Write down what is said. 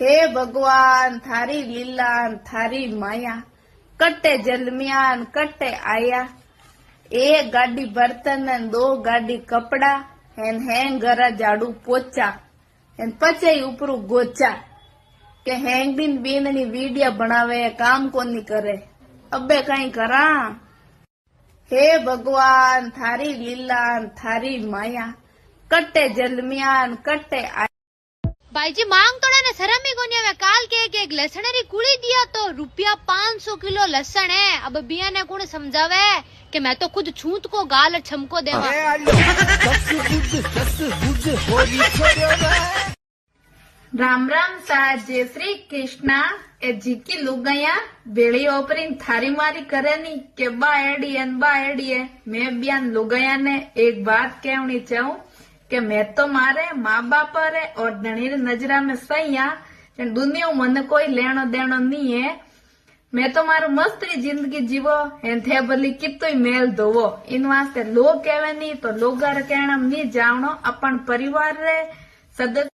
हे भगवान थारी लीला थारी माया, कट्टे जलमिया कट्टे आया। एक गाड़ी बर्तन ने 2 गाड़ी कपड़ा हेन हेंग घरा झाड़ू पोचा हेन पचे उपरू गोचा के हेंग दिन बीन नी वीडियो बनावे काम कोनी करे अबे कई करा। हे भगवान थारी लीला थारी माया, कट्टे जलमिया कट्टे आया। भाई जी मांग तोड़े ने शर्म ही कोनी आवे। काल के एक लसण री कुड़ी दिया तो रुपया 500 किलो लसण है। अब बिया ने कोण समझावे कि मैं तो खुद छूत को गाल छमको देवा। राम राम सा जय श्री कृष्णा। ए जीकी लुगाया बेड़ी ओपरी थारी मारी करे नी के बा एडी है। मैं बियान लुगाया ने एक बात कहनी चाहूं कि मैं तो मारे माँ बाप रे और धनी नजरा में सही आ। दुनिया मन कोई लेनो देनो नहीं है। मैं तो मारू मस्त जिंदगी जीवो थे भली कितो मेल धोवो। इन वास्ते लोग कहवे नहीं तो लोग कहना नहीं जावनो अपन परिवार रे सदस्य